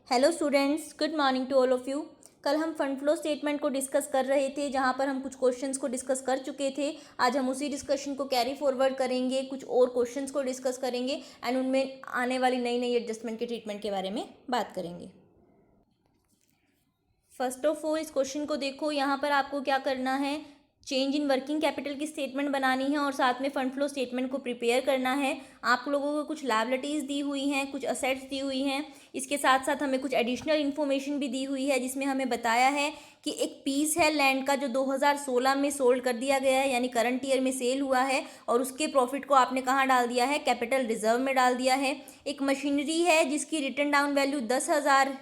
Hello students, good morning to all of you. कल हम fund flow statement को discuss कर रहे थे, जहां पर हम कुछ क्वेश्चंस को डिस्कस कर चुके थे। आज हम उसी डिस्कशन को कैरी फॉरवर्ड करेंगे, कुछ और क्वेश्चंस को डिस्कस करेंगे एंड उनमें आने वाली नई नई एडजस्टमेंट के ट्रीटमेंट के बारे में बात करेंगे। फर्स्ट ऑफ ऑल इस क्वेश्चन को देखो, यहाँ पर आपको क्या करना है, चेंज इन वर्किंग कैपिटल की स्टेटमेंट बनानी है और साथ में फंड फ्लो स्टेटमेंट को प्रिपेयर करना है। आप लोगों को कुछ लायबिलिटीज़ दी हुई हैं, कुछ असेट्स दी हुई हैं, इसके साथ साथ हमें कुछ एडिशनल इन्फॉर्मेशन भी दी हुई है, जिसमें हमें बताया है कि एक पीस है लैंड का जो 2016 में सोल्ड कर दिया गया है, यानी करंट ईयर में सेल हुआ है, और उसके प्रॉफिट को आपने कहाँ डाल दिया है, कैपिटल रिजर्व में डाल दिया है। एक मशीनरी है जिसकी रिटन डाउन वैल्यू 10,000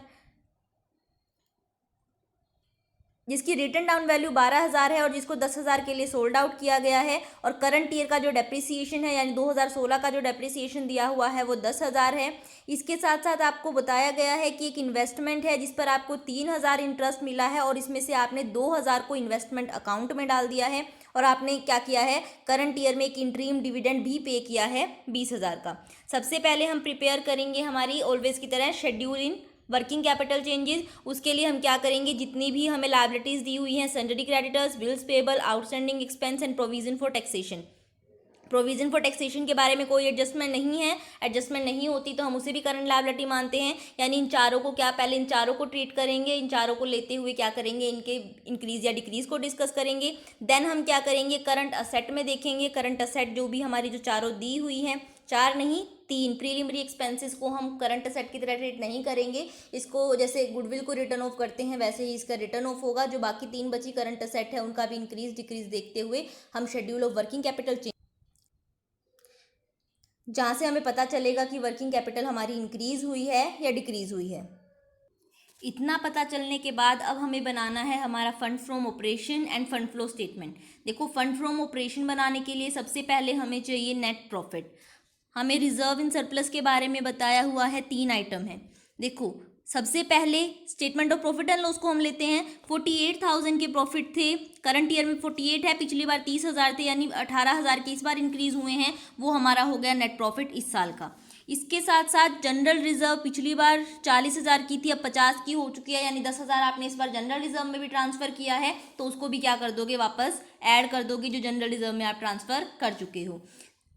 जिसकी रिटन डाउन वैल्यू 12,000 है और जिसको 10,000 के लिए सोल्ड आउट किया गया है, और करंट ईयर का जो डेप्रिसिएशन है यानी 2016 का जो डेप्रिसिएशन दिया हुआ है वो 10,000 है। इसके साथ साथ आपको बताया गया है कि एक इन्वेस्टमेंट है जिस पर आपको 3,000 इंटरेस्ट मिला है, और इसमें से आपने 2,000 को इन्वेस्टमेंट अकाउंट में डाल दिया है, और आपने क्या किया है, करंट ईयर में एक इंटरीम डिविडेंड भी पे किया है 20,000 का। सबसे पहले हम प्रिपेयर करेंगे हमारी ऑलवेज की तरह schedule in working capital changes. उसके लिए हम क्या करेंगे, जितनी भी हमें लायबिलिटीज़ दी हुई हैं, sundry creditors, bills payable, outstanding expense and provision for taxation. Provision for taxation के बारे में कोई एडजस्टमेंट नहीं है, एडजस्टमेंट नहीं होती तो हम उसे भी करंट लायबिलिटी मानते हैं। यानी इन चारों को पहले इन चारों को ट्रीट करेंगे, इन चारों को लेते हुए क्या करेंगे, इनके इंक्रीज या डिक्रीज को डिस्कस करेंगे। देन हम क्या करेंगे, करंट असेट में देखेंगे। करंट असेट जो भी हमारी जो चारों दी हुई हैं, चार नहीं 3 प्रीलिमिनरी एक्सपेंसेस को हम करंट असेट की तरह ट्रीट नहीं करेंगे। इसको जैसे गुडविल को रिटर्न ऑफ करते हैं वैसे ही इसका रिटर्न ऑफ होगा। जो बाकी 3 बची करंट असेट है उनका भी इंक्रीज डिक्रीज देखते हुए हम शेड्यूल ऑफ वर्किंग कैपिटल जहाँ से हमें पता चलेगा कि वर्किंग कैपिटल हमारी इंक्रीज हुई है या डिक्रीज हुई है। इतना पता चलने के बाद अब हमें बनाना है हमारा fund from operation end fund flow statement. देखो, फंड फ्रॉम ऑपरेशन बनाने के लिए सबसे पहले हमें चाहिए नेट प्रॉफिट। हमें रिजर्व इन सरप्लस के बारे में बताया हुआ है, 3 आइटम है। देखो, सबसे पहले statement of profit and loss को हम लेते हैं। 48,000 के प्रॉफिट थे, करंट ईयर में 48 है, पिछली बार 30,000 थे, यानी 18,000 के इस बार इंक्रीज हुए हैं, वो हमारा हो गया नेट प्रॉफिट इस साल का। इसके साथ साथ जनरल रिजर्व पिछली बार 40,000 की थी, अब 50 की हो चुकी है, यानी 10,000 आपने इस बार जनरल रिजर्व में भी ट्रांसफर किया है, तो उसको भी क्या कर दोगे, वापस ऐड कर दोगे जो जनरल रिजर्व में आप ट्रांसफर कर चुके हो।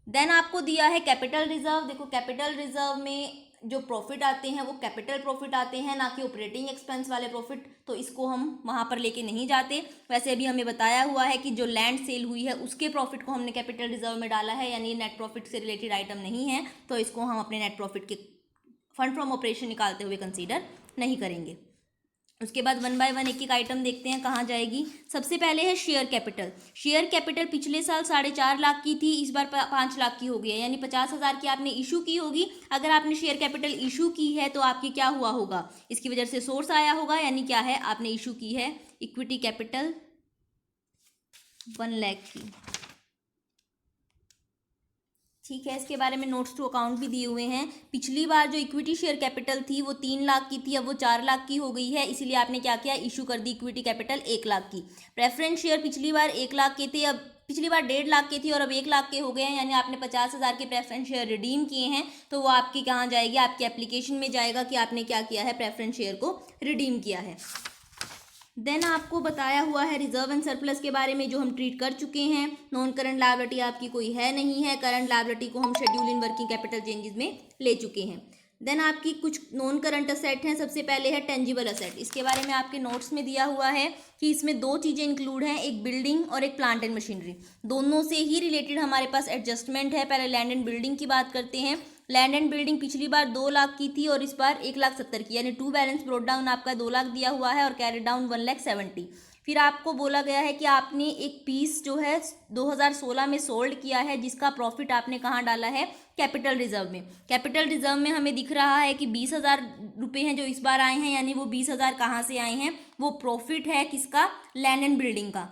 देन आपको दिया है कैपिटल रिजर्व। देखो, कैपिटल रिजर्व में जो प्रॉफिट आते हैं वो कैपिटल प्रॉफिट आते हैं, ना कि ऑपरेटिंग एक्सपेंस वाले प्रॉफिट, तो इसको हम वहाँ पर लेके नहीं जाते। वैसे अभी हमें बताया हुआ है कि जो लैंड सेल हुई है उसके प्रॉफिट को हमने कैपिटल रिजर्व में डाला है, यानी नेट प्रॉफिट से रिलेटेड आइटम नहीं है, तो इसको हम अपने नेट प्रॉफिट के फंड फ्रॉम ऑपरेशन निकालते हुए कंसीडर नहीं करेंगे। उसके बाद 1 बाय 1 एक एक आइटम देखते हैं कहाँ जाएगी। सबसे पहले है शेयर कैपिटल। शेयर कैपिटल पिछले साल 4.5 लाख की थी, इस बार 5 लाख की हो गई है, यानी 50,000 की आपने इशू की होगी। अगर आपने शेयर कैपिटल इशू की है तो आपकी क्या हुआ होगा, इसकी वजह से सोर्स आया होगा, यानी क्या है, आपने इशू की है इक्विटी कैपिटल 1 लाख की। ठीक है, इसके बारे में नोट्स टू अकाउंट भी दिए हुए हैं। पिछली बार जो इक्विटी शेयर कैपिटल थी वो 3 लाख की थी, अब वो 4 लाख की हो गई है, इसीलिए आपने क्या किया, इशू कर दी इक्विटी कैपिटल 1 लाख की। प्रेफरेंस शेयर पिछली बार 1 लाख के थे, अब पिछली बार 1.5 लाख के थी और अब 1 लाख के हो गए हैं, यानी आपने 50,000 के प्रेफरेंस शेयर रिडीम किए हैं, तो वो आपकी कहाँ जाएगी, आपकी एप्लीकेशन में जाएगा कि आपने क्या किया है, प्रेफरेंस शेयर को रिडीम किया है। देन आपको बताया हुआ है रिजर्व एंड सरप्लस के बारे में, जो हम ट्रीट कर चुके हैं। नॉन करंट लायबिलिटी आपकी कोई है नहीं है, करंट लायबिलिटी को हम schedule in working capital changes में ले चुके हैं। देन आपकी कुछ नॉन करंट असेट हैं। सबसे पहले है टेंजिबल असेट। इसके बारे में आपके नोट्स में दिया हुआ है कि इसमें 2 चीज़ें इंक्लूड हैं, एक बिल्डिंग और एक प्लांट एंड मशीनरी। दोनों से ही रिलेटेड हमारे पास एडजस्टमेंट है। पहले लैंड एंड बिल्डिंग की बात करते हैं। लैंड एंड बिल्डिंग पिछली बार 2 लाख की थी और इस बार 1,70,000 की, यानी टू बैलेंस ब्रोड डाउन आपका 2 लाख दिया हुआ है और कैरी डाउन 1,70,000। फिर आपको बोला गया है कि आपने एक पीस जो है 2016 में सोल्ड किया है, जिसका प्रॉफिट आपने कहाँ डाला है, कैपिटल रिजर्व में। कैपिटल रिजर्व में हमें दिख रहा है कि 20,000 रुपये हैं जो इस बार आए हैं, यानी वो 20,000 कहाँ से आए हैं, वो प्रॉफिट है किसका, लैंड एंड बिल्डिंग का।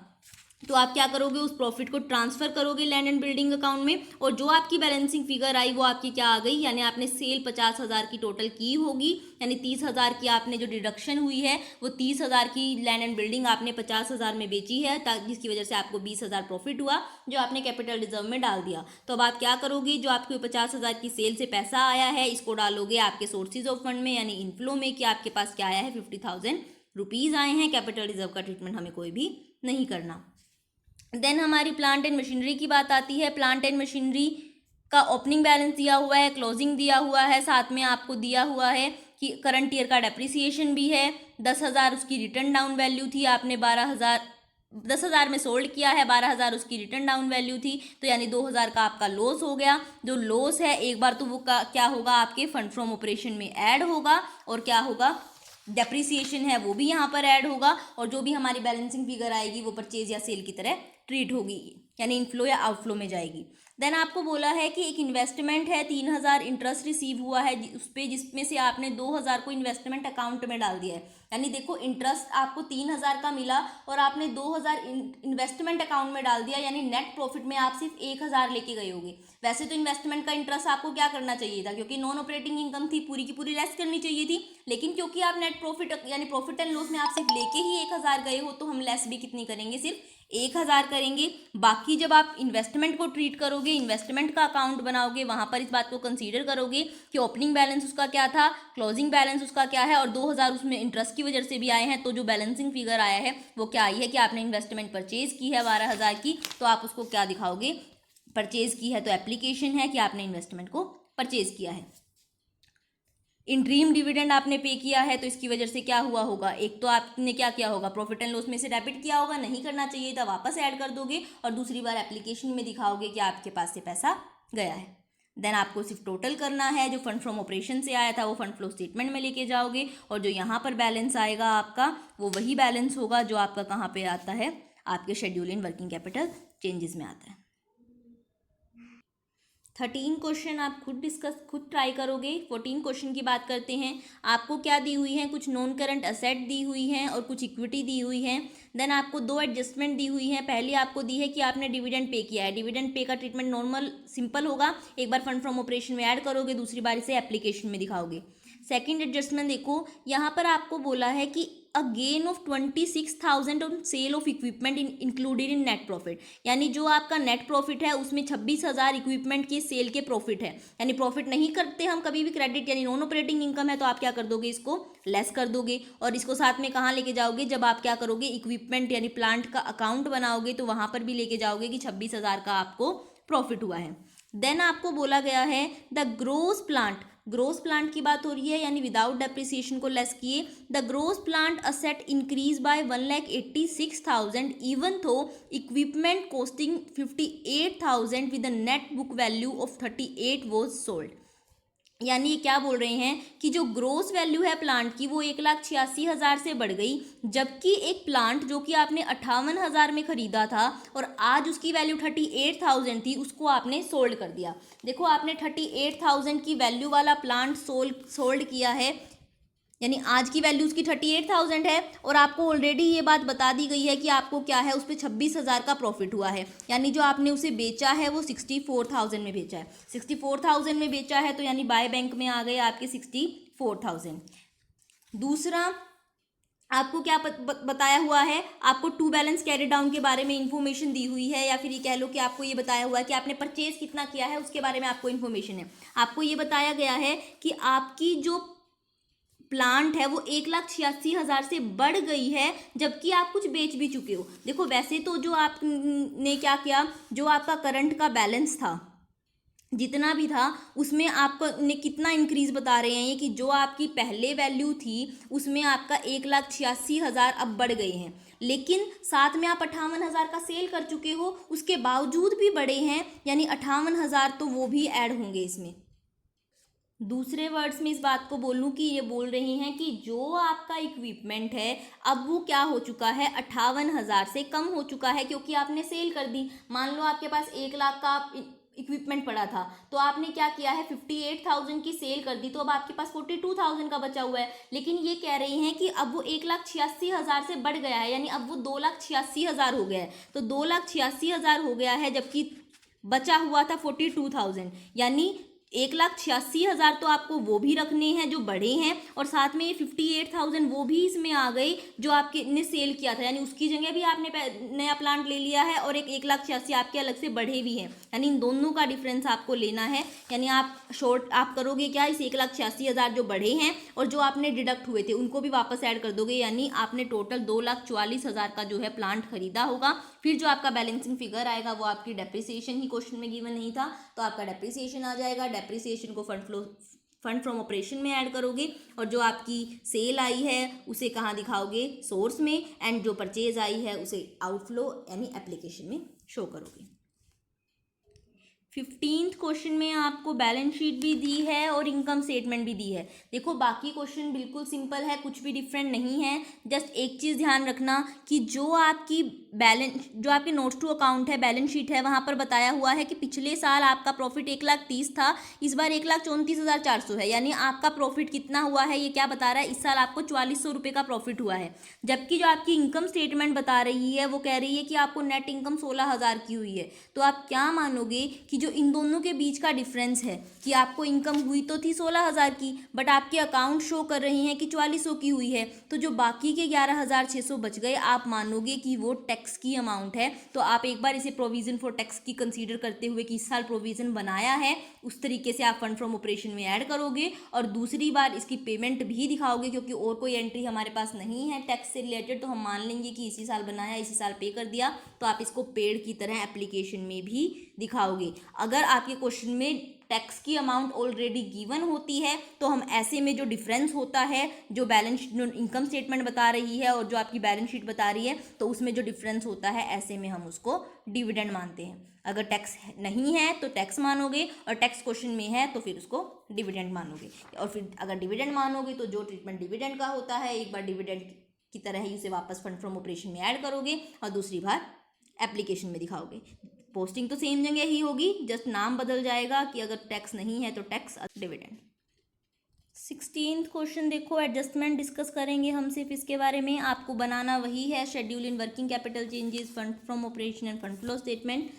तो आप क्या करोगे, उस प्रॉफिट को ट्रांसफर करोगे लैंड एंड बिल्डिंग अकाउंट में, और जो आपकी बैलेंसिंग फिगर आई वो आपकी क्या आ गई, यानी आपने सेल 50,000 की टोटल की होगी, यानी 30,000 की आपने जो डिडक्शन हुई है वो 30,000 की लैंड एंड बिल्डिंग आपने 50,000 में बेची है, जिसकी वजह से आपको 20,000 प्रॉफिट हुआ जो आपने कैपिटल रिजर्व में डाल दिया। तो अब आप क्या करोगे, जो आपको 50,000 की सेल से पैसा आया है इसको डालोगे आपके सोर्सेज ऑफ फंड में, यानी इनफ्लो में, कि आपके पास क्या आया है, 50,000 रुपीज़ आए हैं। कैपिटल रिजर्व का ट्रीटमेंट हमें कोई भी नहीं करना। देन हमारी प्लांट एंड मशीनरी की बात आती है। प्लांट एंड मशीनरी का ओपनिंग बैलेंस दिया हुआ है, क्लोजिंग दिया हुआ है, साथ में आपको दिया हुआ है कि करंट ईयर का डेप्रिसिएशन भी है। 10,000 उसकी रिटर्न डाउन वैल्यू थी, आपने 10,000 में सोल्ड किया है, 12,000 उसकी रिटर्न डाउन वैल्यू थी, तो यानी 2,000 का आपका लॉस हो गया। जो लॉस है एक बार तो वो क्या होगा, आपके फंड फ्रॉम ऑपरेशन में ऐड होगा, और क्या होगा, डेप्रिसिएशन है वो भी यहाँ पर ऐड होगा, और जो भी हमारी बैलेंसिंग फिगर आएगी वो परचेज या सेल की तरह ट्रीट होगी, यानी इनफ्लो या आउटफ्लो में जाएगी। देन आपको बोला है कि एक इन्वेस्टमेंट है, 3,000 इंटरेस्ट रिसीव हुआ है उस पर, जिसमें से आपने 2,000 को इन्वेस्टमेंट अकाउंट में डाल दिया है। यानी देखो, इंटरेस्ट आपको 3,000 का मिला और आपने 2,000 इन्वेस्टमेंट अकाउंट में डाल दिया, यानी नेट प्रॉफिट में आप सिर्फ 1,000 लेके गए होगे। वैसे तो इन्वेस्टमेंट का इंटरेस्ट आपको क्या करना चाहिए था, क्योंकि नॉन ऑपरेटिंग इनकम थी, पूरी की पूरी लेस करनी चाहिए थी, लेकिन क्योंकि आप नेट प्रॉफिट यानी प्रॉफिट एंड लॉस में आप सिर्फ लेके ही 1,000 गए हो, तो हम लेस भी कितनी करेंगे, सिर्फ 1,000 करेंगे। बाकी जब आप इन्वेस्टमेंट को ट्रीट करोगे, इन्वेस्टमेंट का अकाउंट बनाओगे, वहां पर इस बात को कंसीडर करोगे कि ओपनिंग बैलेंस उसका क्या था, क्लोजिंग बैलेंस उसका क्या है, और 2,000 उसमें इंटरेस्ट की वजह से भी आए हैं, तो जो बैलेंसिंग फिगर आया है वो क्या आई है कि आपने इन्वेस्टमेंट परचेज की है 12,000 की, तो आप उसको क्या दिखाओगे, परचेज की है, तो एप्लीकेशन है कि आपने इन्वेस्टमेंट को परचेज किया है। इंट्रीम डिविडेंड आपने पे किया है, तो इसकी वजह से क्या हुआ होगा, एक तो आपने क्या किया होगा, प्रॉफिट एंड लॉस में से डेबिट किया होगा, नहीं करना चाहिए था, वापस ऐड कर दोगे, और दूसरी बार एप्लीकेशन में दिखाओगे कि आपके पास से पैसा गया है। देन आपको सिर्फ टोटल करना है, जो फंड फ्रॉम ऑपरेशन से आया था वो फंड फ्लो स्टेटमेंट में लेके जाओगे, और जो यहाँ पर बैलेंस आएगा आपका वो वही बैलेंस होगा जो आपका कहाँ पे आता है, आपके schedule in working capital changes में आता है। 13 क्वेश्चन आप खुद ट्राई करोगे। 14 क्वेश्चन की बात करते हैं। आपको क्या दी हुई है, कुछ नॉन करंट असेट दी हुई हैं और कुछ इक्विटी दी हुई है। देन आपको 2 एडजस्टमेंट दी हुई है। पहली आपको दी है कि आपने डिविडेंड पे किया है, डिविडेंड पे का ट्रीटमेंट नॉर्मल सिंपल होगा, एक बार फंड फ्रॉम ऑपरेशन में ऐड करोगे, दूसरी बार इसे एप्लीकेशन में दिखाओगे। सेकंड एडजस्टमेंट देखो, यहाँ पर आपको बोला है कि अ gain of 26,000 on sale of equipment included in net profit, यानी जो आपका नेट प्रॉफिट है उसमें 26,000 इक्विपमेंट के सेल के प्रॉफिट है, यानी प्रॉफिट नहीं करते हम कभी भी क्रेडिट, यानी नॉन ऑपरेटिंग इनकम है, तो आप क्या कर दोगे, इसको लेस कर दोगे, और इसको साथ में कहाँ लेके जाओगे, जब आप क्या करोगे, इक्विपमेंट यानी प्लांट का अकाउंट बनाओगे, तो वहां पर भी लेके जाओगे कि 26,000 का आपको प्रॉफिट हुआ है। देन आपको बोला गया है द ग्रोस प्लांट की बात हो रही है, यानी विदाउट डेप्रिसिएशन को लेस किए, the gross plant asset increase by 1,86,000 even though equipment costing 58,000 with the net book value of 38 was sold. यानी ये क्या बोल रहे हैं कि जो ग्रोस वैल्यू है प्लांट की वो 1,86,000 से बढ़ गई, जबकि एक प्लांट जो कि आपने 58,000 में खरीदा था और आज उसकी वैल्यू 38,000 थी, उसको आपने सोल्ड कर दिया। देखो, आपने 38,000 की वैल्यू वाला प्लांट सोल्ड किया है, यानी आज की वैल्यू उसकी 38,000 है, और आपको ऑलरेडी ये बात बता दी गई है कि आपको क्या है, उस पर 26,000 का प्रॉफिट हुआ है, यानी जो आपने उसे बेचा है वो 64,000 में बेचा है। 64,000 में बेचा है, तो यानी बाय बैंक में आ गए आपके 64,000। दूसरा आपको क्या बताया हुआ है, आपको टू बैलेंस कैरी डाउन के बारे में इंफॉर्मेशन दी हुई है, या फिर ये कह लो कि आपको ये बताया हुआ है कि आपने परचेज कितना किया है उसके बारे में आपको इन्फॉर्मेशन है। आपको ये बताया गया है कि आपकी जो प्लांट है वो 1,86,000 से बढ़ गई है, जबकि आप कुछ बेच भी चुके हो। देखो, वैसे तो जो आपने क्या किया, जो आपका करंट का बैलेंस था जितना भी था उसमें आपको ने कितना इंक्रीज बता रहे हैं ये, कि जो आपकी पहले वैल्यू थी उसमें आपका 1,86,000 अब बढ़ गए हैं, लेकिन साथ में आप 58,000 का सेल कर चुके हो, उसके बावजूद भी बढ़े हैं, यानी 58,000 तो वो भी ऐड होंगे इसमें। दूसरे वर्ड्स में इस बात को बोलूं कि ये बोल रही हैं कि जो आपका इक्विपमेंट है अब वो क्या हो चुका है, 58,000 से कम हो चुका है, क्योंकि आपने सेल कर दी। मान लो आपके पास 1 लाख का इक्विपमेंट पड़ा था, तो आपने क्या किया है 58,000 की सेल कर दी, तो अब आपके पास 42,000 का बचा हुआ है। लेकिन ये कह रही हैं कि अब वो 1,86,000 से बढ़ गया है, यानी अब वो 2,86,000 हो गया है। तो 2,86,000 हो गया है, जबकि बचा हुआ था 42,000, यानी 1,86,000 तो आपको वो भी रखने हैं जो बड़े हैं, और साथ में ये 58,000 वो भी इसमें आ गई जो आपके ने सेल किया था, यानी उसकी जगह भी आपने नया प्लांट ले लिया है, और एक 1,86,000 आपके अलग से बढ़े भी हैं, यानी इन दोनों का डिफरेंस आपको लेना है। यानी आप करोगे क्या, इस 1,86,000 जो बढ़े हैं और जो आपने डिडक्ट हुए थे उनको भी वापस ऐड कर दोगे, यानी आपने टोटल 2,44,000 का जो है प्लांट खरीदा होगा। फिर जो आपका बैलेंसिंग फिगर आएगा वो आपकी डेप्रिसिएशन ही क्वेश्चन में गिवन नहीं था, तो आपका डेप्रिसिएशन आ जाएगा। डेप्रिसिएशन को फंड फ्रॉम ऑपरेशन में ऐड करोगे, और जो आपकी सेल आई है उसे कहाँ दिखाओगे, सोर्स में, एंड जो परचेज आई है उसे आउटफ्लो यानी एप्लीकेशन में शो करोगे। 15th क्वेश्चन में आपको बैलेंस शीट भी दी है और इनकम स्टेटमेंट भी दी है। देखो बाकी क्वेश्चन बिल्कुल सिंपल है, कुछ भी डिफरेंट नहीं है। जस्ट एक चीज़ ध्यान रखना कि जो आपके नोट्स टू अकाउंट है, बैलेंस शीट है, वहाँ पर बताया हुआ है कि पिछले साल आपका प्रॉफिट 1,30,000 था, इस बार 1,34,400 है, यानी आपका प्रॉफिट कितना हुआ है ये क्या बता रहा है, इस साल आपको 4,400 रुपये का प्रॉफिट हुआ है। जबकि जो आपकी इनकम स्टेटमेंट बता रही है वो कह रही है कि आपको नेट इनकम 16,000 की हुई है। तो आप क्या मानोगे कि जो इन दोनों के बीच का डिफरेंस है कि आपको इनकम हुई तो थी 16,000 की, बट आपके अकाउंट शो कर रही हैं कि 4,400 की हुई है, तो जो बाकी के 11,600 बच गए आप मानोगे कि वो टैक्स की अमाउंट है। तो आप एक बार इसे प्रोविजन फॉर टैक्स की कंसीडर करते हुए कि इस साल प्रोविजन बनाया है उस तरीके से आप फंड फ्रॉम ऑपरेशन में ऐड करोगे, और दूसरी बार इसकी पेमेंट भी दिखाओगे, क्योंकि और कोई एंट्री हमारे पास नहीं है टैक्स से रिलेटेड, तो हम मान लेंगे कि इसी साल बनाया, इसी साल पे कर दिया, तो आप इसको पेड की तरह एप्लीकेशन में भी दिखाओगे। अगर आपके क्वेश्चन में टैक्स की अमाउंट ऑलरेडी गिवन होती है तो हम ऐसे में जो डिफरेंस होता है, जो इनकम स्टेटमेंट बता रही है और जो आपकी बैलेंस शीट बता रही है, तो उसमें जो डिफरेंस होता है ऐसे में हम उसको डिविडेंड मानते हैं। अगर टैक्स नहीं है तो टैक्स मानोगे, और टैक्स क्वेश्चन में है तो फिर उसको डिविडेंड मानोगे, और फिर अगर डिविडेंड मानोगे तो जो ट्रीटमेंट डिविडेंड का होता है, एक बार डिविडेंड की तरह ही उसे वापस फंड फ्रॉम ऑपरेशन में ऐड करोगे और दूसरी बार एप्लीकेशन में दिखाओगे। पोस्टिंग तो सेम जगह ही होगी, जस्ट नाम बदल जाएगा कि अगर टैक्स नहीं है तो टैक्स डिविडेंड। 16th क्वेश्चन देखो, एडजस्टमेंट डिस्कस करेंगे हम सिर्फ इसके बारे में। आपको बनाना वही है, schedule in working capital changes, fund from operation end fund flow statement.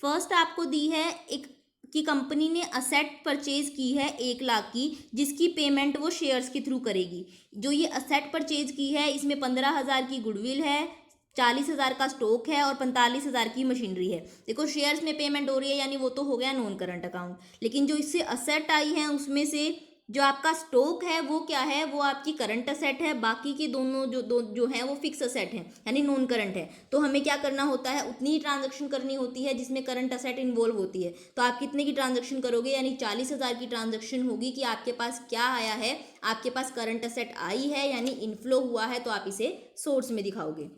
First आपको दी है एक कि कंपनी ने असेट परचेज की है 1,00,000 की, जिसकी पेमेंट वो शेयर्स के थ्रू करेगी। जो ये असेट परचेज की है इसमें 15,000 की गुडविल है, 40,000 का स्टॉक है और 45,000 की मशीनरी है। देखो शेयर्स में पेमेंट हो रही है, यानी वो तो हो गया नॉन करंट अकाउंट, लेकिन जो इससे असेट आई है उसमें से जो आपका स्टॉक है वो क्या है, वो आपकी करंट असेट है, बाकी के दोनों जो हैं वो फिक्स असेट हैं, यानी नॉन करंट है। तो हमें क्या करना होता है, उतनी ही ट्रांजैक्शन करनी होती है जिसमें करंट असेट इन्वॉल्व होती है। तो आप कितने की ट्रांजैक्शन करोगे, यानी 40,000 की ट्रांजैक्शन होगी कि आपके पास क्या आया है, आपके पास करंट असेट आई है यानी इनफ्लो हुआ है, तो आप इसे सोर्स में दिखाओगे।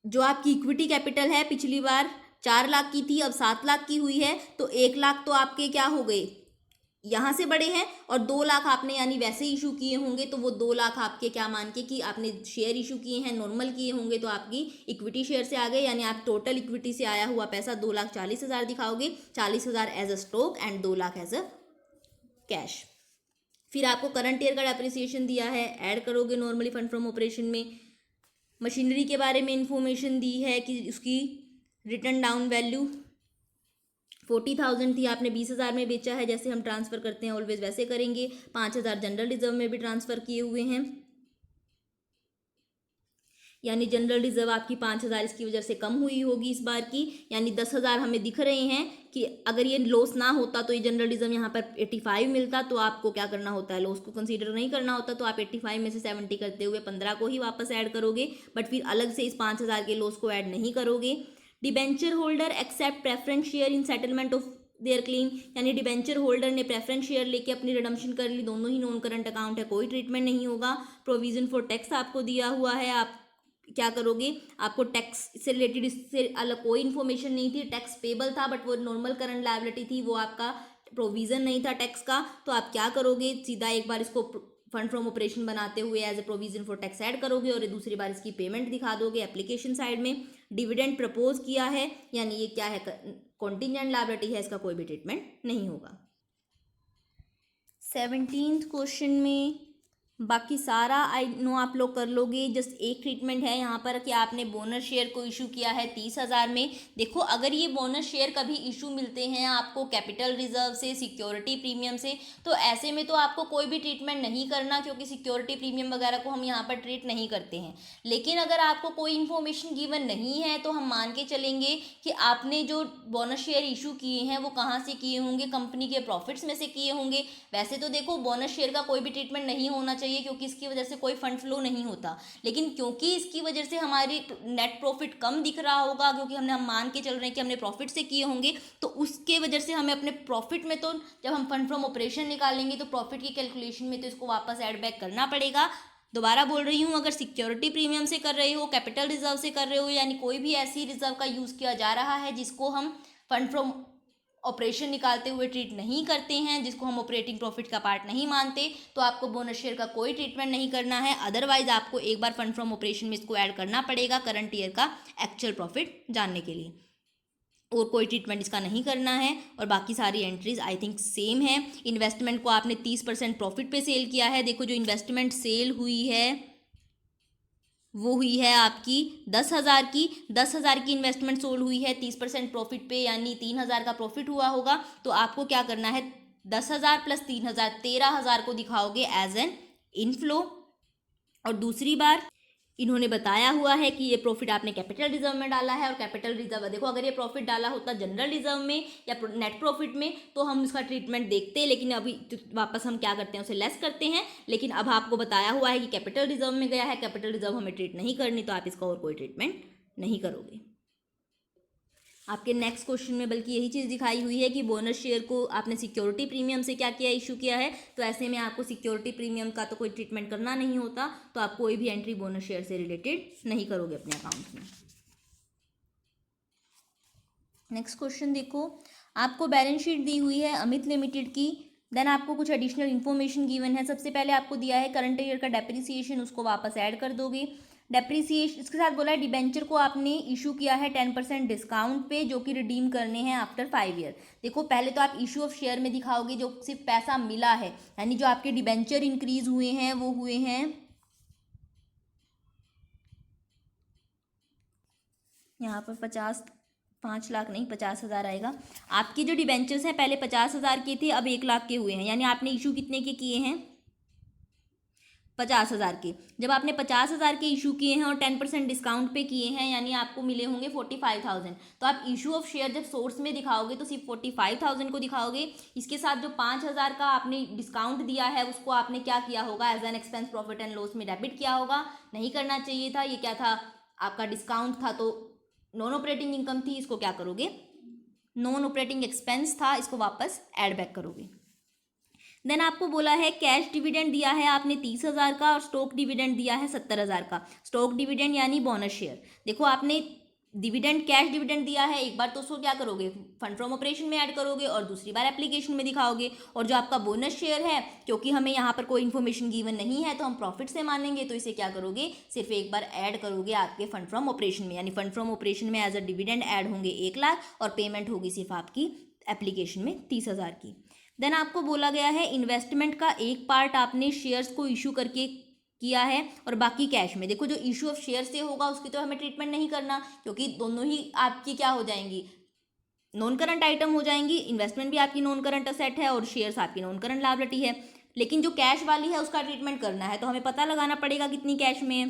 जो आपकी इक्विटी कैपिटल है पिछली बार 4,00,000 की थी, अब 7,00,000 की हुई है, तो 1,00,000 तो आपके क्या हो गए, यहाँ से बड़े हैं, और 2,00,000 आपने यानी वैसे इशू किए होंगे, तो वो 2,00,000 आपके क्या मान के कि आपने शेयर इशू किए हैं, नॉर्मल किए होंगे, तो आपकी इक्विटी शेयर से आ गए, यानी आप टोटल इक्विटी से आया हुआ पैसा 2,40,000 दिखाओगे, 40,000 as a stock and 2,00,000 as a cash. फिर आपको करंट ईयर का डेप्रिसिएशन दिया है, ऐड करोगे नॉर्मली फंड फ्रॉम ऑपरेशन में। मशीनरी के बारे में इंफॉर्मेशन दी है कि उसकी रिटर्न डाउन वैल्यू 40,000 थी, आपने 20,000 में बेचा है, जैसे हम ट्रांसफ़र करते हैं ऑलवेज वैसे करेंगे। 5,000 जनरल रिजर्व में भी ट्रांसफ़र किए हुए हैं, यानी जनरल रिजर्व आपकी 5,000 इसकी वजह से कम हुई होगी इस बार की, यानी 10,000 हमें दिख रहे हैं कि अगर ये लॉस ना होता तो ये जनरल रिजर्व यहाँ पर 85 मिलता, तो आपको क्या करना होता है, लॉस को कंसीडर नहीं करना होता, तो आप 85 में से 70 करते हुए 15 को ही वापस ऐड करोगे, बट फिर अलग से इस 5,000 के लॉस को ऐड नहीं करोगे। Debenture holder except preference share in settlement of their claim, यानी डिबेंचर होल्डर ने प्रेफरेंस शेयर लेके अपनी रिडम्पशन कर ली, दोनों ही नॉन करंट अकाउंट है, कोई ट्रीटमेंट नहीं होगा। प्रोविजन फॉर टैक्स आपको दिया हुआ है, आप क्या करोगे, आपको टैक्स से रिलेटेड इससे अलग कोई इन्फॉर्मेशन नहीं थी, टैक्स पेबल था बट वो नॉर्मल करंट लायबिलिटी थी, वो आपका प्रोविजन नहीं था टैक्स का, तो आप क्या करोगे, सीधा एक बार इसको फंड फ्रॉम ऑपरेशन बनाते हुए as a provision for tax add करोगे और दूसरी बार इसकी पेमेंट दिखा दोगे एप्लीकेशन साइड में। डिविडेंड प्रपोज किया है, यानी ये क्या है, कॉन्टिजेंट लायबिलिटी है, इसका कोई भी ट्रीटमेंट नहीं होगा। 17th क्वेश्चन में बाकी सारा आई नो आप लोग कर लोगे, जस्ट एक ट्रीटमेंट है यहाँ पर कि आपने बोनस शेयर को इशू किया है 30,000 में। देखो अगर ये बोनस शेयर कभी इशू मिलते हैं आपको कैपिटल रिजर्व से, सिक्योरिटी प्रीमियम से, तो ऐसे में तो आपको कोई भी ट्रीटमेंट नहीं करना, क्योंकि सिक्योरिटी प्रीमियम वगैरह को हम यहाँ पर ट्रीट नहीं करते हैं। लेकिन अगर आपको कोई इन्फॉर्मेशन गिवन नहीं है तो हम मान के चलेंगे कि आपने जो बोनस शेयर इशू किए हैं वो कहाँ से किए होंगे, कंपनी के प्रॉफिट्स में से किए होंगे। वैसे तो देखो बोनस शेयर का कोई भी ट्रीटमेंट नहीं होना चाहिए, क्योंकि इसकी वजह से कोई फंड फ्लो नहीं होता, लेकिन क्योंकि इसकी वजह से हमारी नेट प्रॉफिट कम दिख रहा होगा, क्योंकि हम मान के चल रहे हैं कि हमने प्रॉफिट से किए होंगे, तो उसके वजह से हमें अपने प्रॉफिट में, तो जब हम फंड फ्रॉम ऑपरेशन निकालेंगे तो प्रॉफिट की कैलकुलेशन में तो इसको वापस ऐड बैक करना पड़ेगा। दोबारा बोल रही हूँ, अगर सिक्योरिटी प्रीमियम से कर रहे हो, कैपिटल रिजर्व से कर रहे हो, यानी कोई भी ऐसी रिजर्व का यूज़ किया जा रहा है जिसको हम फंड फ्रॉम ऑपरेशन निकालते हुए ट्रीट नहीं करते हैं, जिसको हम ऑपरेटिंग प्रॉफिट का पार्ट नहीं मानते, तो आपको बोनस शेयर का कोई ट्रीटमेंट नहीं करना है। अदरवाइज आपको एक बार फंड फ्रॉम ऑपरेशन में इसको ऐड करना पड़ेगा करंट ईयर का एक्चुअल प्रॉफिट जानने के लिए, और कोई ट्रीटमेंट इसका नहीं करना है। और बाकी सारी एंट्रीज आई थिंक सेम है। इन्वेस्टमेंट को आपने 30% प्रॉफिट पे सेल किया है। देखो जो इन्वेस्टमेंट सेल हुई है वो हुई है आपकी 10,000 की। 10,000 की इन्वेस्टमेंट सोल्ड हुई है 30% प्रॉफिट पे, यानी 3,000 का प्रॉफिट हुआ होगा। तो आपको क्या करना है, 10,000 प्लस 3,000 13,000 को दिखाओगे एज एन इनफ्लो। और दूसरी बार इन्होंने बताया हुआ है कि ये प्रॉफिट आपने कैपिटल रिजर्व में डाला है, और कैपिटल रिजर्व देखो अगर ये प्रॉफिट डाला होता जनरल रिजर्व में या नेट प्रॉफिट में तो हम इसका ट्रीटमेंट देखते, लेकिन अभी वापस हम क्या करते हैं, उसे लेस करते हैं। लेकिन अब आपको बताया हुआ है कि कैपिटल रिजर्व में गया है, कैपिटल रिजर्व हमें ट्रीट नहीं करनी, तो आप इसका और कोई ट्रीटमेंट नहीं करोगे। आपके नेक्स्ट क्वेश्चन में बल्कि यही चीज़ दिखाई हुई है कि बोनस शेयर को आपने सिक्योरिटी प्रीमियम से क्या किया, इशू किया है, तो ऐसे में आपको सिक्योरिटी प्रीमियम का तो कोई ट्रीटमेंट करना नहीं होता, तो आप कोई भी एंट्री बोनस शेयर से रिलेटेड नहीं करोगे अपने अकाउंट में। नेक्स्ट क्वेश्चन देखो, आपको बैलेंस शीट दी हुई है अमित लिमिटेड की, देन आपको कुछ एडिशनल इन्फॉर्मेशन गिवन है। सबसे पहले आपको दिया है करंट ईयर का डेप्रिसिएशन, उसको वापस ऐड कर दोगे। डेप्रिसिएशन इसके साथ बोला है डिबेंचर को आपने इशू किया है 10% डिस्काउंट पे, जो कि रिडीम करने हैं आफ्टर 5 ईयर। देखो पहले तो आप इशू ऑफ शेयर में दिखाओगे जो सिर्फ पैसा मिला है, यानी जो आपके डिबेंचर इंक्रीज हुए हैं वो हुए हैं, यहाँ पर 5 लाख नहीं 50,000 आएगा। आपकी जो डिबेंचर्स हैं पहले 50,000 के थे, अब 1 लाख के हुए हैं, यानी आपने इशू कितने के किए हैं, 50,000 के। जब आपने 50,000 के इशू किए हैं और 10% डिस्काउंट पे किए हैं, यानी आपको मिले होंगे 45,000। तो आप इशू ऑफ शेयर जब सोर्स में दिखाओगे तो सिर्फ 45,000 को दिखाओगे। इसके साथ जो 5,000 का आपने डिस्काउंट दिया है उसको आपने क्या किया होगा, as an expense profit and loss में डेबिट किया होगा। नहीं करना चाहिए था, ये क्या था, आपका डिस्काउंट था, तो नॉन ऑपरेटिंग इनकम थी, इसको क्या करोगे, नॉन ऑपरेटिंग एक्सपेंस था, इसको वापस ऐड बैक करोगे। देन आपको बोला है कैश डिविडेंड दिया है आपने 30,000 का, और स्टॉक डिविडेंड दिया है 70,000 का। स्टॉक डिविडेंड यानी बोनस शेयर। देखो आपने डिविडेंड कैश डिविडेंड दिया है, एक बार तो उसको क्या करोगे, फंड फ्रॉम ऑपरेशन में ऐड करोगे, और दूसरी बार एप्लीकेशन में दिखाओगे। और जो आपका बोनस शेयर है, क्योंकि हमें यहाँ पर कोई इन्फॉर्मेशन गिवन नहीं है तो हम प्रॉफिट से मानेंगे, तो इसे क्या करोगे, सिर्फ एक बार ऐड करोगे आपके फंड फ्रॉम ऑपरेशन में, यानी फंड फ्रॉम ऑपरेशन में एज अ डिविडेंड ऐड होंगे 1 लाख, और पेमेंट होगी सिर्फ आपकी एप्लीकेशन में 30,000 की। देन आपको बोला गया है इन्वेस्टमेंट का एक पार्ट आपने शेयर्स को इशू करके किया है और बाकी कैश में। देखो जो इशू ऑफ शेयर से होगा उसकी तो हमें ट्रीटमेंट नहीं करना, क्योंकि दोनों ही आपकी क्या हो जाएंगी, नॉन करंट आइटम हो जाएंगी। इन्वेस्टमेंट भी आपकी नॉन करंट असेट है और शेयर्स आपकी नॉन करंट लायबिलिटी है। लेकिन जो कैश वाली है उसका ट्रीटमेंट करना है, तो हमें पता लगाना पड़ेगा कितनी कैश में है।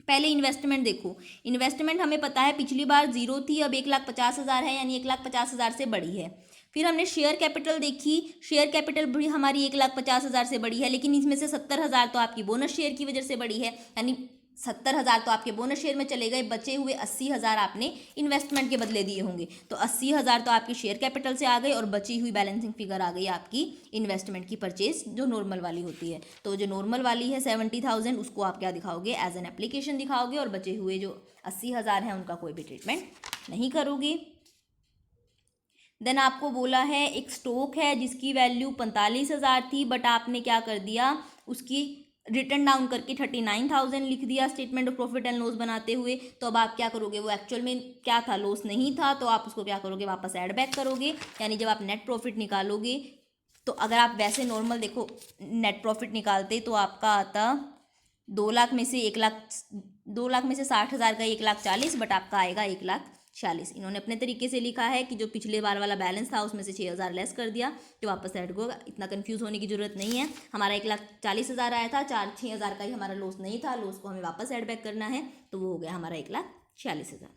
पहले इन्वेस्टमेंट देखो, इन्वेस्टमेंट हमें पता है पिछली बार 0 थी, अब 1,50,000 है, यानी 1,50,000 से बड़ी है। फिर हमने शेयर कैपिटल देखी, शेयर कैपिटल भी हमारी 1,50,000 से बड़ी है, लेकिन इसमें से 70,000 तो आपकी बोनस शेयर की वजह से बड़ी है, यानी 70,000 तो आपके बोनस शेयर में चले गए, बचे हुए 80,000 आपने इन्वेस्टमेंट के बदले दिए होंगे, तो 80,000 तो आपकी शेयर कैपिटल से आ गई, और बची हुई बैलेंसिंग फिगर आ गई आपकी इन्वेस्टमेंट की परचेज जो नॉर्मल वाली होती है। तो जो नॉर्मल वाली है 70,000 उसको आप क्या दिखाओगे, एज एन एप्लीकेशन दिखाओगे, और बचे हुए जो 80,000 हैं उनका कोई भी ट्रीटमेंट नहीं करोगे। देन आपको बोला है एक स्टॉक है जिसकी वैल्यू 45,000 थी, बट आपने क्या कर दिया, उसकी रिटर्न डाउन करके 39,000 लिख दिया statement of profit and loss बनाते हुए। तो अब आप क्या करोगे, वो एक्चुअल में क्या था, लॉस नहीं था, तो आप उसको क्या करोगे, वापस ऐड बैक करोगे। यानी जब आप नेट प्रॉफिट निकालोगे तो अगर आप वैसे नॉर्मल देखो नेट प्रॉफिट निकालते तो आपका आता 2 लाख में से 1 लाख, 2 लाख में से 60,000 का 1,40,000, बट आपका आएगा 1,40,000। इन्होंने अपने तरीके से लिखा है कि जो पिछले बार वाला बैलेंस था उसमें से 6,000 लेस कर दिया, जो वापस ऐड होगा। इतना कंफ्यूज होने की जरूरत नहीं है। हमारा 1,40,000 आया था, 6,000 का ही हमारा लॉस नहीं था, लॉस को हमें वापस ऐड बैक करना है, तो वो हो गया हमारा 1,40,000।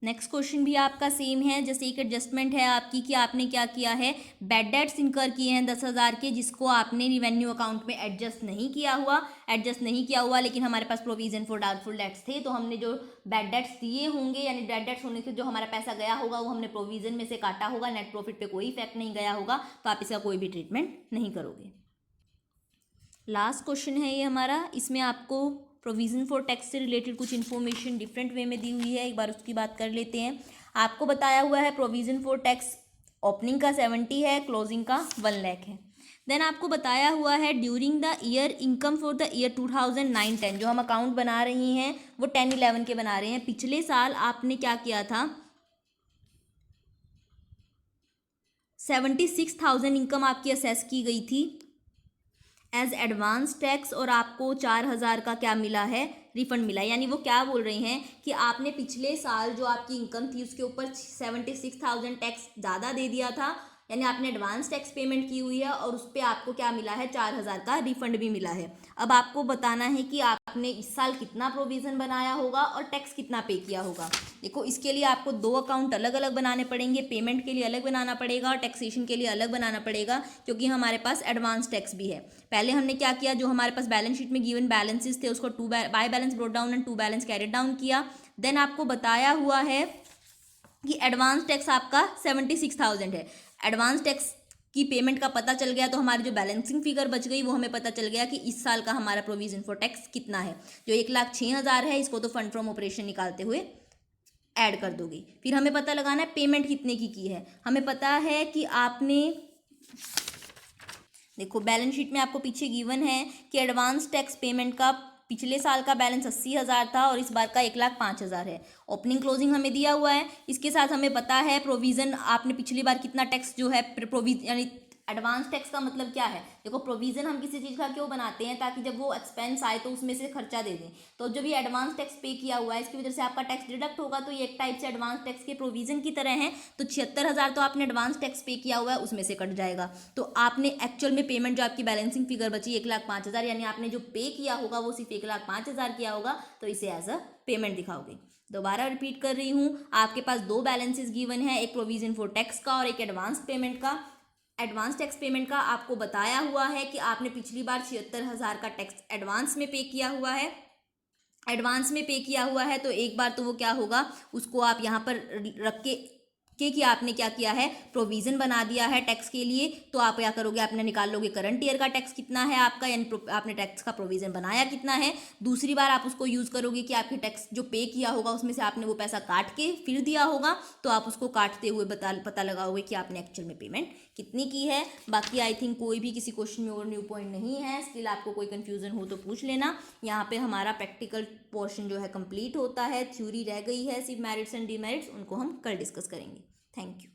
नेक्स्ट क्वेश्चन भी आपका सेम है। जैसे एक एडजस्टमेंट है आपकी कि आपने क्या किया है, बैड डेट्स इनकर किए हैं 10,000 के, जिसको आपने रिवेन्यू अकाउंट में एडजस्ट नहीं किया हुआ, लेकिन हमारे पास प्रोविजन फॉर डाउटफुल डेट्स थे, तो हमने जो बैड डेट्स दिए होंगे, यानी बैड डेट्स होने से जो हमारा पैसा गया होगा वो हमने प्रोविजन में से काटा होगा, नेट प्रॉफिट पे कोई इफेक्ट नहीं गया होगा, तो आप इसका कोई भी ट्रीटमेंट नहीं करोगे। लास्ट क्वेश्चन है ये हमारा। इसमें आपको प्रोविज़न फॉर टैक्स से रिलेटेड कुछ इन्फॉर्मेशन डिफरेंट वे में दी हुई है, एक बार उसकी बात कर लेते हैं। आपको बताया हुआ है प्रोविज़न फॉर टैक्स ओपनिंग का 70 है, क्लोजिंग का 1 लाख है। देन आपको बताया हुआ है during the year income for the year 2009-10, जो हम अकाउंट बना रही हैं वो 10-11 के बना रहे हैं। पिछले साल आपने क्या किया था, 76,000 इनकम आपकी असेस की गई थी एज एडवांस टैक्स, और आपको 4,000 का क्या मिला है, रिफंड मिला है। यानी वो क्या बोल रहे हैं कि आपने पिछले साल जो आपकी इनकम थी उसके ऊपर 76,000 टैक्स ज़्यादा दे दिया था, यानी आपने एडवांस टैक्स पेमेंट की हुई है, और उस पर आपको क्या मिला है, 4,000 का रिफंड भी मिला है। अब आपको बताना है कि आपने इस साल कितना प्रोविज़न बनाया होगा और टैक्स कितना पे किया होगा। देखो इसके लिए आपको 2 अकाउंट अलग अलग बनाने पड़ेंगे, पेमेंट के लिए अलग बनाना पड़ेगा और टैक्सेशन के लिए अलग बनाना पड़ेगा, क्योंकि हमारे पास एडवांस टैक्स भी है। पहले हमने क्या किया, जो हमारे पास बैलेंस शीट में गिवन बैलेंसेस थे उसको by balance brought down and to balance carried down किया। देन आपको बताया हुआ है कि एडवांस टैक्स आपका 76,000 है। एडवांस टैक्स की पेमेंट का पता चल गया तो हमारी जो बैलेंसिंग फिगर बच गई वो हमें पता चल गया कि इस साल का हमारा प्रोविजन फॉर टैक्स कितना है। जो 1,06,000 है इसको तो फंड फ्रॉम ऑपरेशन निकालते हुए ऐड कर दोगे। फिर हमें पता लगाना है पेमेंट कितने की है। हमें पता है कि आपने देखो बैलेंस शीट में आपको पीछे गिवन है कि एडवांस टैक्स पेमेंट का पिछले साल का बैलेंस 80,000 था और इस बार का 1,05,000 है। ओपनिंग क्लोजिंग हमें दिया हुआ है। इसके साथ हमें पता है प्रोविज़न आपने पिछली बार कितना टैक्स जो है प्रोविजन, यानी एडवांस टैक्स का मतलब क्या है, देखो प्रोविज़न हम किसी चीज़ का क्यों बनाते हैं, ताकि जब वो एक्सपेंस आए तो उसमें से खर्चा दे दें। तो जब ये एडवांस टैक्स पे किया हुआ है इसकी वजह से आपका टैक्स डिडक्ट होगा, तो ये एक टाइप से एडवांस टैक्स के प्रोविज़न की तरह है। तो 76,000 तो आपने एडवांस टैक्स पे किया हुआ है उसमें से कट जाएगा। तो आपने एक्चुअल में पेमेंट जो आपकी बैलेंसिंग फिगर बची 1,05,000, यानी आपने जो पे किया होगा वो सिर्फ 1,05,000 किया होगा, तो इसे एज अ पेमेंट दिखाओगे। दोबारा रिपीट कर रही हूँ, आपके पास 2 बैलेंसेस गिवन है, एक प्रोविजन फॉर टैक्स का और एक एडवांस पेमेंट का। एडवांस टैक्स पेमेंट का आपको बताया हुआ है कि आपने पिछली बार 76,000 का टैक्स एडवांस में पे किया हुआ है। एडवांस में पे किया हुआ है तो एक बार तो वो क्या होगा, उसको आप यहाँ पर रख के कि आपने क्या किया है, प्रोविज़न बना दिया है टैक्स के लिए। तो आप क्या करोगे, आपने निकाल लोगे करंट ईयर का टैक्स कितना है आपका, यानी आपने टैक्स का प्रोविज़न बनाया कितना है। दूसरी बार आप उसको यूज़ करोगे कि आपके टैक्स जो पे किया होगा उसमें से आपने वो पैसा काट के फिर दिया होगा, तो आप उसको काटते हुए पता लगाओगे कि आपने एक्चुअल में पेमेंट कितनी की है। बाकी आई थिंक कोई भी किसी क्वेश्चन में और न्यू पॉइंट नहीं है। स्टिल आपको कोई कन्फ्यूज़न हो तो पूछ लेना। यहाँ पे हमारा प्रैक्टिकल पोर्शन जो है कंप्लीट होता है, थ्योरी रह गई है सिर्फ मेरिट्स एंड डीमेरिट्स, उनको हम कल डिस्कस करेंगे। Thank you.